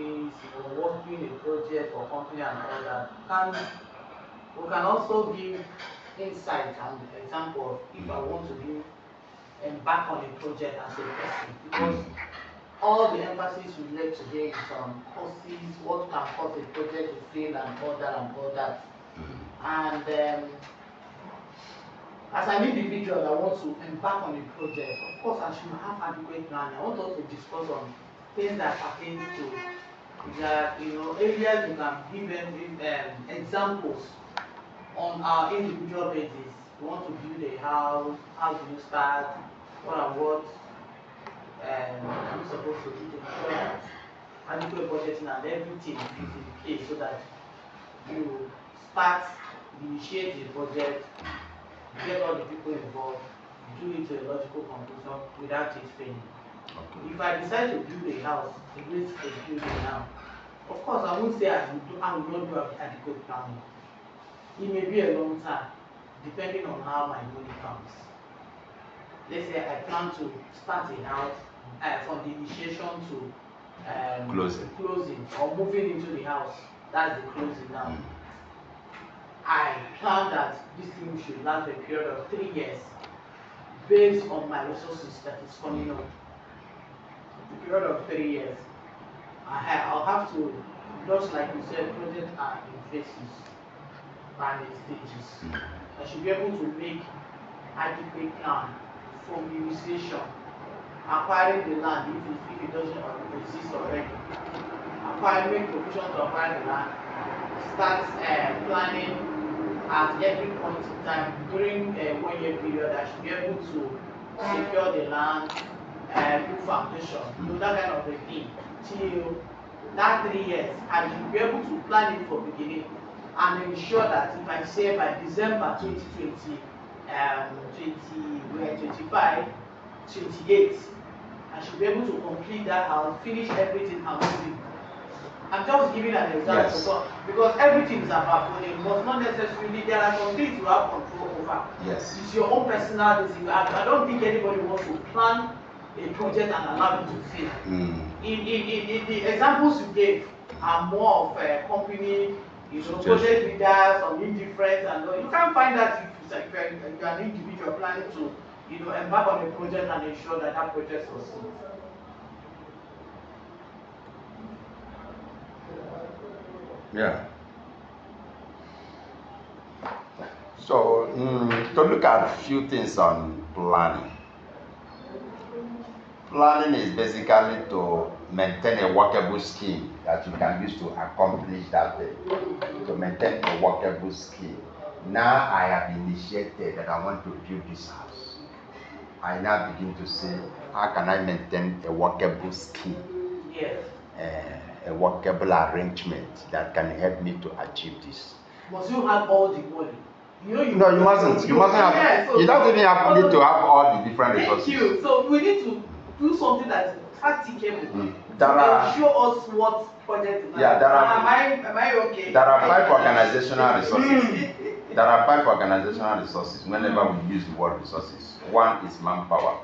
companies, working a project for company and all that, we can also give insight and example of if I want to be embark on a project as a person, because all the emphasis we laid today is on causes, what can cause a project to fail and all that and all that. And as an individual that wants to embark on a project, of course I should have adequate planning. I want us to discuss on things that pertain to that, areas you can give them examples on our individual basis. You want to build a house, how do you start, what and what I'm supposed to do to ensure that adequate budgeting and everything is in place so that you start, initiate the project, get all the people involved, do it to a logical conclusion without it failing. Okay. If I decide to build a house, a great building now, of course I won't say I will not do adequate planning. It may be a long time, depending on how my money comes. Let's say I plan to start a house from the initiation to closing or moving into the house. That's the closing now. I plan that this thing should last a period of 3 years based on my resources that is coming up. The period of 3 years. I'll have to, just like you said, project are in phases and in stages. I should be able to make adequate plan from the initiation, acquiring the land if it doesn't exist already. Make provision to acquire the land, start planning at every point in time during a 1 year period. I should be able to secure the land, do foundation, do that kind of a thing till that 3 years. I should be able to plan it from beginning and ensure that if I say by December 2020, 25, 28, I should be able to complete that house, finish everything and move it. I'm just giving an example. Yes. Because everything is about money. It must not necessarily, there are some things you have control over. Yes. It's your own personal decision. I don't think anybody wants to plan a project and allow it to fail. In the examples you gave are more of a company, project leaders or indifference, and you can't find that if you're an individual planning to embark on a project and ensure that that project succeeds. Yeah. So to look at a few things on planning. Planning is basically to maintain a workable scheme that you can use to accomplish that thing. To maintain a workable scheme. Now I have initiated that I want to build this house. I now begin to say, how can I maintain a workable scheme? Yes. A workable arrangement that can help me to achieve this. Must you have all the money? No, you mustn't. You mustn't have. Yeah, so you don't even need to have all the different resources. Thank you. So we need to do something that is practicable. Show us what project. Yeah, am I okay? There are 5 organizational resources. There are 5 organizational resources. Whenever we use the word resources, 1 is manpower,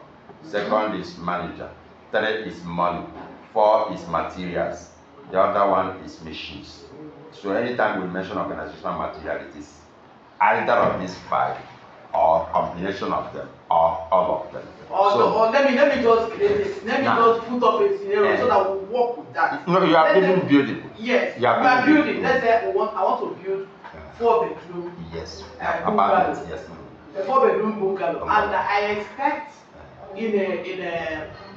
2nd is manager, 3 is money, 4 is materials. The other one is machines. So anytime we mention organizational material, it is either of these 5 or combination of them or all of them. Or let me just create this. Let me just put up a scenario so that we'll work with that. No, you are building. Yes, you are building. Let's say I want to build 4-bedroom. Yes. Bungalow. Yes. A 4-bedroom bungalow. And I expect in a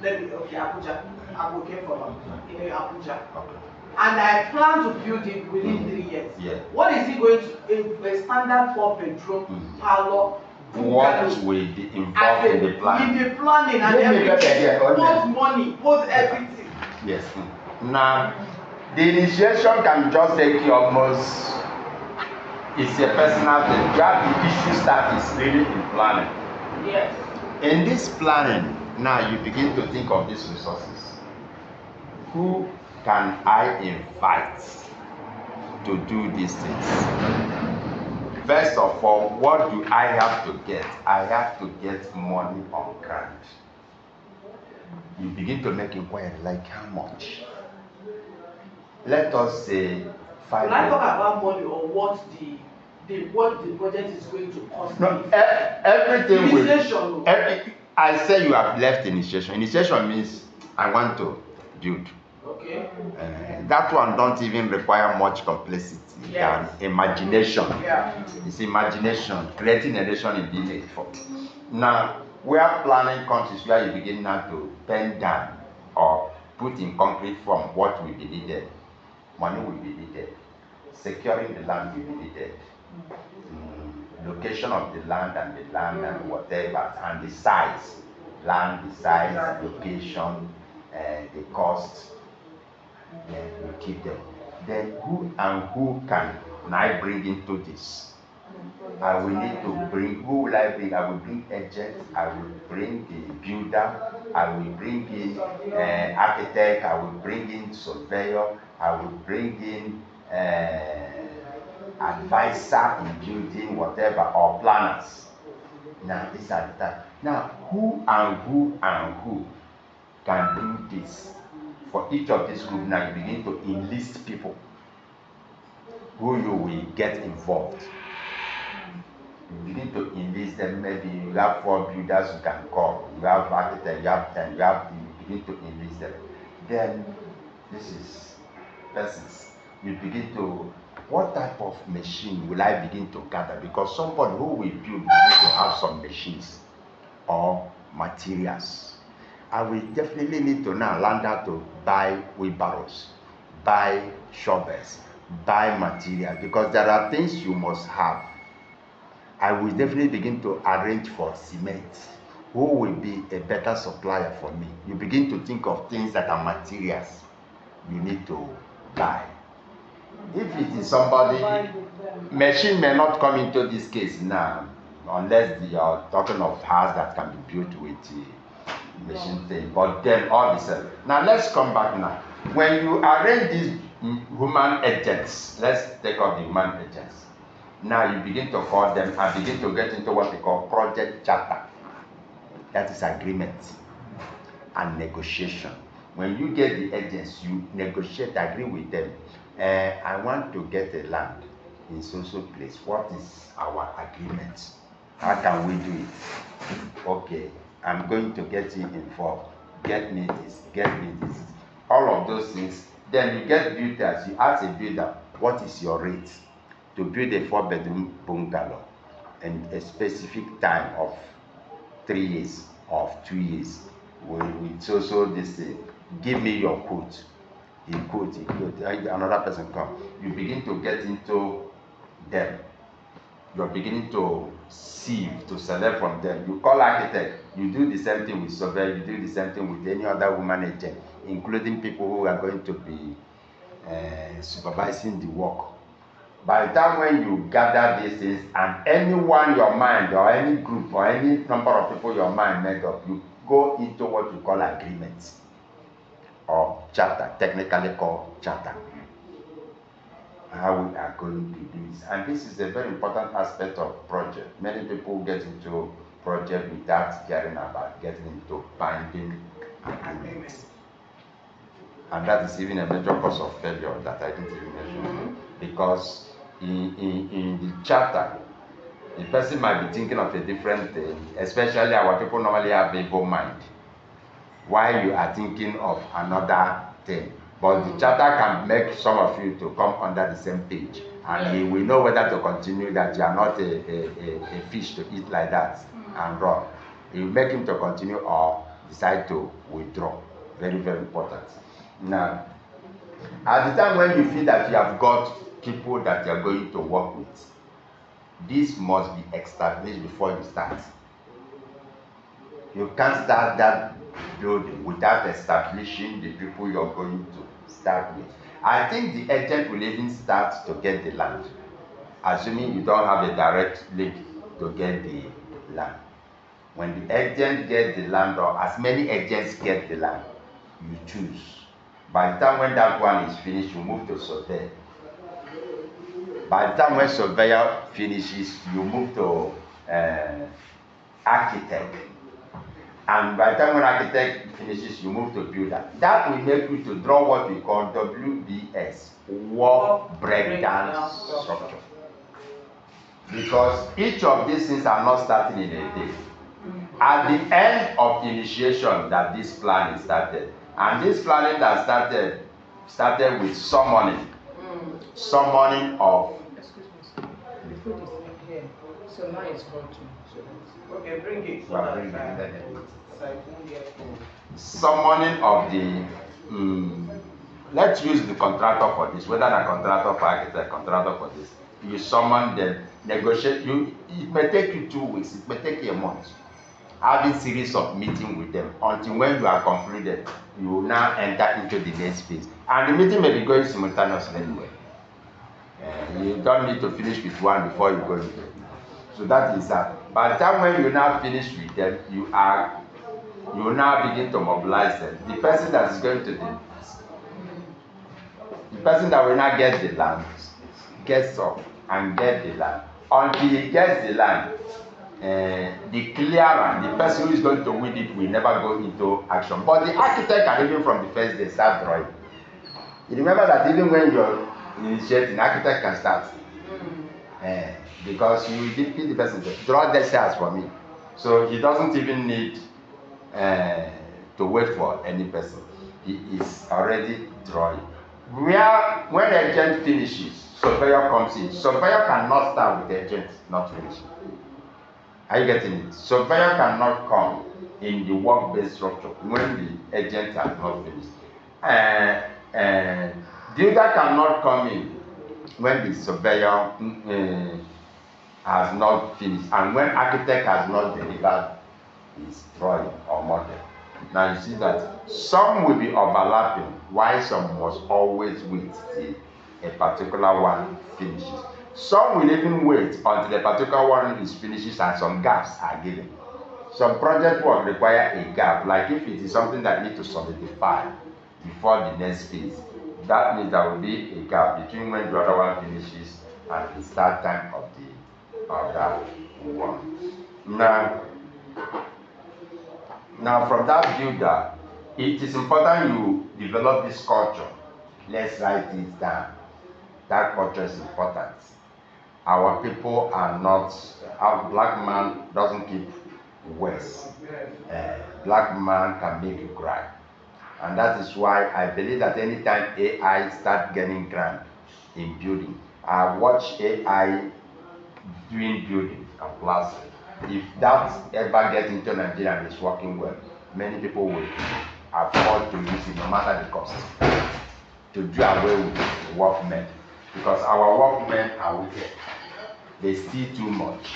Abuja. I'm okay for Abuja. In Abuja. Okay. And I plan to build it within 3 years. Yeah. What is it going to a standard 4-bedroom parlor? What will be involved in the planning? In the planning and everything. Both money, both everything. Yes. Now, the initiation can just take you almost. It's a personal thing. You have the issues that is really in planning. Yes. In this planning, now you begin to think of these resources. Who can I invite to do these things? First of all, what do I have to get? I have to get money on ground. You begin to make inquiry like how much? let us say 5 Will I years. talk about money or what the project is going to cost No, me? everything Initiation. I say you have left initiation. Initiation means I want to build. Okay. That one don't even require much complexity than imagination. Yeah. It's imagination, creating a nation in village. Now, we are planning countries where you begin now to bend down or put in concrete form what will be needed. Money will be needed. Securing the land will be needed. Location of the land and whatever, and the size. Land, the size, location, the cost. Then we keep them. Then who can I bring into this? I will need to bring, who will I bring? I will bring agents, I will bring the builder, I will bring in architect, I will bring in surveyor, I will bring in advisor in building, whatever, or planners. Now, these are the type. Now, who can do this? For each of these groups, now you begin to enlist people who you will get involved. You begin to enlist them. Maybe you have 4 builders who can come. You have architects, you have 10. You begin to enlist them. Then this is persons. You begin to, what type of machine will I begin to gather? Because somebody who will build will need to have some machines or materials. I will definitely need to now learn how to buy wheelbarrows, buy shovels, buy materials, because there are things you must have. I will definitely begin to arrange for cement. Who will be a better supplier for me? You begin to think of things that are materials you need to buy. If it is somebody, machine may not come into this case now, unless you are talking of house that can be built with machine thing, but then all the same. Now let's come back now. When you arrange these human agents, let's take up the human agents. Now you begin to call them and begin to get into what we call project charter. That is agreement and negotiation. When you get the agents, you negotiate, agree with them. I want to get a land in so-so place. What is our agreement? How can we do it? Okay, I'm going to get you involved. Get me this, get me this. All of those things. Then you get builders. You ask a builder, what is your rate to build a 4-bedroom bungalow in a specific time of 3 years, of 2 years? With so this thing. Give me your quote. He quote. Another person come. You begin to get into them. You're beginning to sieve, to select from them. You call architect. You do the same thing with surveyor. You do the same thing with any other woman agent, including people who are going to be supervising the work. By the time when you gather these things, and anyone your mind or any group or any number of people your mind made up, you go into what you call agreement or charter, technically called charter. How we are going to do this. And this is a very important aspect of project. Many people get into project without caring about getting into binding agreements. And that is even a major cause of failure that I didn't even mention. Because in the charter, the person might be thinking of a different thing, especially our people normally have evil mind, while you are thinking of another thing. But the charter can make some of you to come under the same page, and he will know whether to continue, that you are not a fish to eat like that and run. He will make him to continue or decide to withdraw. Very, very important. Now, at the time when you feel that you have got people that you are going to work with, this must be established before you start. You can't start that building without establishing the people you're going to start with. I think the agent will even start to get the land, assuming you don't have a direct link to get the land. When the agent gets the land, or as many agents get the land, you choose. By the time when that one is finished, you move to survey. By the time when surveyor finishes, you move to architect. And by the time when architect finishes, you move to builder. That will make you to draw what we call WBS, WBS, work breakdown structure. Because each of these things are not starting in a day. At the end of initiation that this planning started, and this planning that started with summoning of. Excuse me, sir. The food is here, so now it's hot too. So okay, bring it. So Well, that, bring it. so I won't get cold. Summoning of the. Let's use the contractor for this, whether the contractor for architect, contractor for this. You summon them, negotiate. It may take you 2 weeks, it may take you a month. Having series of meetings with them until when you are concluded, you will now enter into the next phase. And the meeting may be going simultaneously anyway. You don't need to finish with one before you go into it. So that is that. By the time when you now finish with them, you will now begin to mobilize them. The person that is going to the person that will now get the land gets up and get the land. Until he gets the land, the clearer, the person who is going to win it will never go into action. But the architect can even from the first day start drawing. You remember that even when you're initiating, architect can start. Because you did the person to draw the cells for me. So he doesn't even need to wait for any person. He is already drawing. When the agent finishes, surveyor comes in. Surveyor cannot start with the agent not finishing. Are you getting it? Surveyor cannot come in the work-based structure when the agent has not finished. Builder cannot come in when the surveyor has not finished and when architect has not delivered his drawing or model. Now you see that some will be overlapping, while some must always wait till a particular one finishes. Some will even wait until a particular one is finishes and some gaps are given. Some project work require a gap, like if it is something that needs to solidify before the next phase, that means there will be a gap between when the other one finishes and the start time of that one. Now from that builder, it is important you develop this culture. Let's write it down. That culture is important. Our people are not, our black man doesn't keep worse. Black man can make you cry. And that is why I believe that anytime AI start getting grand in building, I watch AI doing building and plus. If that ever gets into Nigeria and is working well, many people will afford to use it no matter the cost to do away with workmen. Because our workmen are wicked. They steal too much.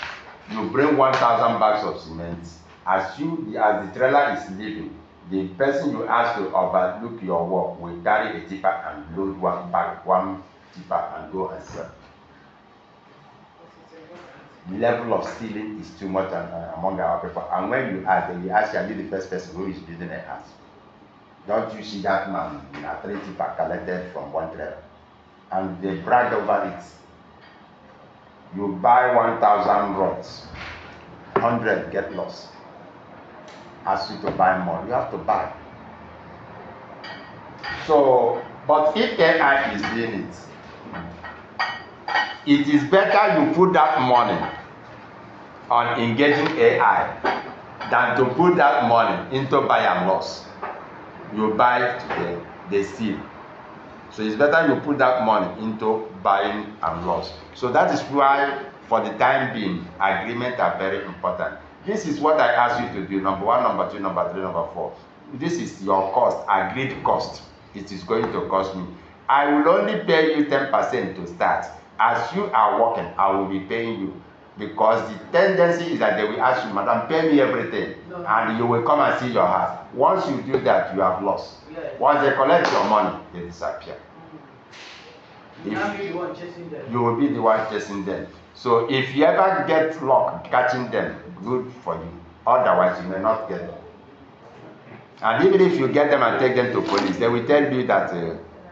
You bring 1,000 bags of cement, as the trailer is leaving, the person you ask to overlook your work will carry a tipper and load one tipper and go and sell. The level of stealing is too much among our people. And when you ask, they will ask you, are you the first person who is building a house? Don't you see that man in a 3 tipper collected from one trailer? And they brag over it. You buy 1,000 rods, 100 get lost. Ask you to buy more, you have to buy. So, but if AI is doing it, it is better you put that money on engaging AI than to put that money into buy and loss. You buy today, they steal. So it's better you put that money into buying and loss. So that is why, for the time being, agreements are very important. This is what I ask you to do, number 1, number 2, number 3, number 4. This is your cost, agreed cost. It is going to cost me. I will only pay you 10% to start. As you are working, I will be paying you. Because the tendency is that they will ask you, madam, pay me everything. No. And you will come and see your house. Once you do that, you have lost. Yes. Once they collect your money, they disappear. You will be the one chasing them. So if you ever get luck catching them, good for you. Otherwise, you may not get them. And even if you get them and take them to police, they will tell you that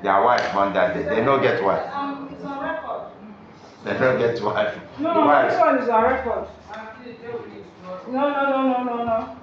their wife won that day. They don't get wife. It's on record. They don't get wife. No, this one is on record. No.